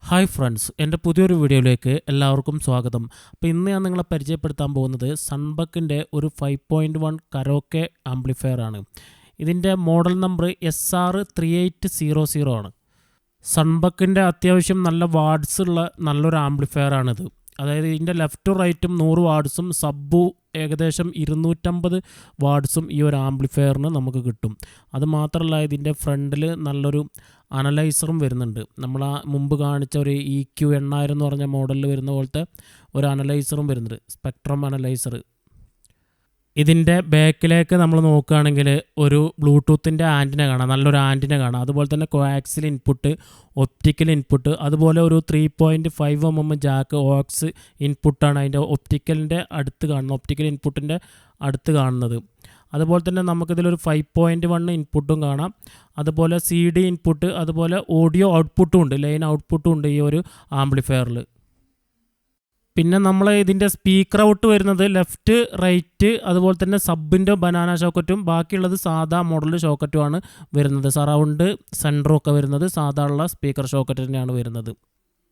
Hi friends, എൻ്റെ പുതിയൊരു വീഡിയോയിലേക്ക് എല്ലാവർക്കും സ്വാഗതം. അപ്പോൾ ഇന്ന് ഞാൻ നിങ്ങളെ പരിചയപ്പെടുത്താൻ പോകുന്നത് സൺബക്കിൻ്റെ ഒരു 5.1 കരോക്കെ ആംപ്ലിഫയർ ആണ്. ഇതിൻ്റെ മോഡൽ നമ്പർ SR3800 ആണ്. സൺബക്കിൻ്റെ അത്യാവശ്യം നല്ല വാട്ട്സ് ഉള്ള നല്ലൊരു ആംപ്ലിഫയർ ആണിത്. അതായത് ഇതിൻ്റെ ലെഫ്റ്റും റൈറ്റും 100 വാട്ട്സും സബ്ബു ഏകദേശം 250 വാട്ട്സും ഈ ഒരു ആംപ്ലിഫയറിന് നമുക്ക് കിട്ടും. അതുമാത്രമല്ല ഇതിൻ്റെ ഫ്രണ്ടിൽ നല്ലൊരു അനലൈസറും വരുന്നുണ്ട്. നമ്മൾ ആ മുമ്പ് കാണിച്ച ഒരു EQ8000 എന്ന് പറഞ്ഞ മോഡലിൽ വരുന്ന പോലത്തെ ഒരു അനലൈസറും വരുന്നുണ്ട്, സ്പെക്ട്രം അനലൈസർ. ഇതിൻ്റെ ബാക്കിലേക്ക് നമ്മൾ നോക്കുകയാണെങ്കിൽ ഒരു ബ്ലൂടൂത്തിൻ്റെ ആൻറ്റിന കാണാം, നല്ലൊരു ആൻറ്റിന കാണാം. അതുപോലെ തന്നെ കോആക്സിൽ ഇൻപുട്ട്, ഒപ്റ്റിക്കൽ ഇൻപുട്ട്, അതുപോലെ ഒരു 3.5 mm ജാക്ക് ഓക്സ് ഇൻപുട്ടാണ് അതിൻ്റെ ഒപ്റ്റിക്കലിൻ്റെ അടുത്ത് കാണുന്നത്, ഒപ്റ്റിക്കൽ ഇൻപുട്ടിൻ്റെ അടുത്ത് കാണുന്നത്. അതുപോലെ തന്നെ നമുക്കിതിലൊരു 5.1 ഇൻപുട്ടും കാണാം. അതുപോലെ CD ഇൻപുട്ട്, അതുപോലെ ഓഡിയോ ഔട്ട്പുട്ടും ഉണ്ട്, ലൈൻ ഔട്ട്പുട്ടും ഉണ്ട് ഈ ഒരു ആംപ്ലിഫയറിൽ. പിന്നെ നമ്മൾ ഇതിൻ്റെ സ്പീക്കർ ഔട്ട് വരുന്നത് ലെഫ്റ്റ്, റൈറ്റ്, അതുപോലെ തന്നെ സബിൻ്റെ ബനാന ഷോക്കറ്റും, ബാക്കിയുള്ളത് സാധാ മോഡൽ ഷോക്കറ്റുമാണ് വരുന്നത്. സറൗണ്ട് സെൻറ്ററും ഒക്കെ വരുന്നത് സാധാ ഉള്ള സ്പീക്കർ ഷോക്കറ്റ് തന്നെയാണ് വരുന്നത്.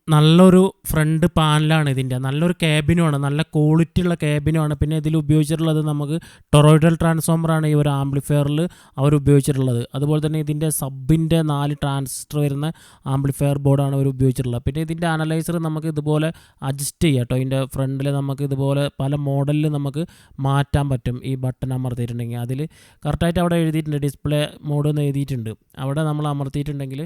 നല്ലൊരു ഫ്രണ്ട് പാനലാണ് ഇതിൻ്റെ, നല്ലൊരു ക്യാബിനുമാണ്, നല്ല ക്വാളിറ്റി ഉള്ള ക്യാബിനുമാണ്. പിന്നെ ഇതിൽ ഉപയോഗിച്ചിട്ടുള്ളത് നമുക്ക് ടൊറോയിഡൽ ട്രാൻസ്ഫോമറാണ് ഈ ഒരു ആംപ്ലിഫയറിൽ അവർ ഉപയോഗിച്ചിട്ടുള്ളത്. അതുപോലെ തന്നെ ഇതിൻ്റെ സബിൻ്റെ 4 ട്രാൻസിസ്റ്റർ വരുന്ന ആംപ്ലിഫയർ ബോർഡാണ് അവർ ഉപയോഗിച്ചിട്ടുള്ളത്. പിന്നെ ഇതിൻ്റെ അനലൈസർ നമുക്ക് ഇതുപോലെ അഡ്ജസ്റ്റ് ചെയ്യാം കേട്ടോ. ഇതിൻ്റെ ഫ്രണ്ടിൽ നമുക്ക് ഇതുപോലെ പല മോഡലിൽ നമുക്ക് മാറ്റാൻ പറ്റും. ഈ ബട്ടൺ അമർത്തിയിട്ടുണ്ടെങ്കിൽ അതിൽ കറക്റ്റായിട്ട് അവിടെ എഴുതിയിട്ടുണ്ട്, ഡിസ്പ്ലേ മോഡ് എന്ന് എഴുതിയിട്ടുണ്ട്. അവിടെ നമ്മൾ അമർത്തിയിട്ടുണ്ടെങ്കിൽ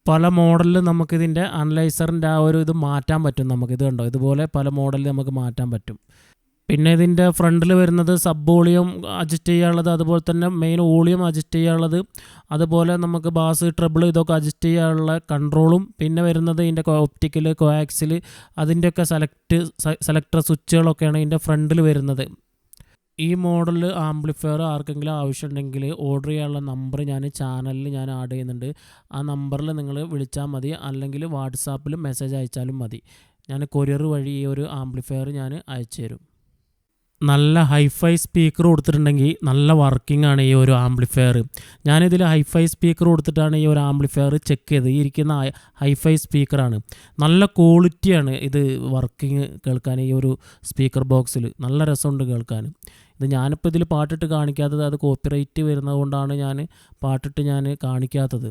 പല മോഡലിൽ നമുക്കിതിൻ്റെ അനലൈസറിൻ്റെ ആ ഒരു ഇത് മാറ്റാൻ പറ്റും. നമുക്കിത് കണ്ടോ, ഇതുപോലെ പല മോഡലിൽ നമുക്ക് മാറ്റാൻ പറ്റും. പിന്നെ ഇതിൻ്റെ ഫ്രണ്ടിൽ വരുന്നത് സബ് വോളിയം അഡ്ജസ്റ്റ് ചെയ്യാനുള്ളത്, അതുപോലെ തന്നെ മെയിൻ വോളിയം അഡ്ജസ്റ്റ് ചെയ്യാനുള്ളത്, അതുപോലെ നമുക്ക് ബാസ്, ട്രബിൾ ഇതൊക്കെ അഡ്ജസ്റ്റ് ചെയ്യാനുള്ള കൺട്രോളും, പിന്നെ വരുന്നത് ഇതിൻ്റെ ഒപ്റ്റിക്കൽ, കോആക്സിൽ അതിൻ്റെയൊക്കെ സെലക്ടർ സ്വിച്ചുകളൊക്കെയാണ് ഇതിൻ്റെ ഫ്രണ്ടിൽ വരുന്നത്. ഈ മോഡൽ ആംപ്ലിഫയർ ആർക്കെങ്കിലും ആവശ്യമുണ്ടെങ്കിൽ ഓർഡർ ചെയ്യാനുള്ള നമ്പർ ചാനലിൽ ഞാൻ ആഡ് ചെയ്യുന്നുണ്ട്. ആ നമ്പറിൽ നിങ്ങൾ വിളിച്ചാൽ മതി, അല്ലെങ്കിൽ വാട്സാപ്പിൽ മെസ്സേജ് അയച്ചാലും മതി. ഞാൻ കൊറിയർ വഴി ഈ ഒരു ആംപ്ലിഫയർ അയച്ചു തരും. നല്ല ഹൈഫൈ സ്പീക്കർ കൊടുത്തിട്ടുണ്ടെങ്കിൽ നല്ല വർക്കിംഗ് ആണ് ഈ ഒരു ആംപ്ലിഫയർ. ഞാനിതിൽ ഹൈഫൈ സ്പീക്കർ കൊടുത്തിട്ടാണ് ഈ ഒരു ആംപ്ലിഫയർ ചെക്ക് ചെയ്ത്. ഈ ഇരിക്കുന്ന ഹൈഫൈ സ്പീക്കറാണ്, നല്ല ക്വാളിറ്റിയാണ് ഇത് വർക്കിംഗ് കേൾക്കാൻ. ഈ ഒരു സ്പീക്കർ ബോക്സിൽ നല്ല രസമുണ്ട് കേൾക്കാൻ. ഇത് ഞാനിപ്പോൾ ഇതിൽ പാട്ടിട്ട് കാണിക്കാത്തത്, അത് കോപ്പിറൈറ്റ് വരുന്നത് കൊണ്ടാണ് പാട്ടിട്ട് കാണിക്കാത്തത്.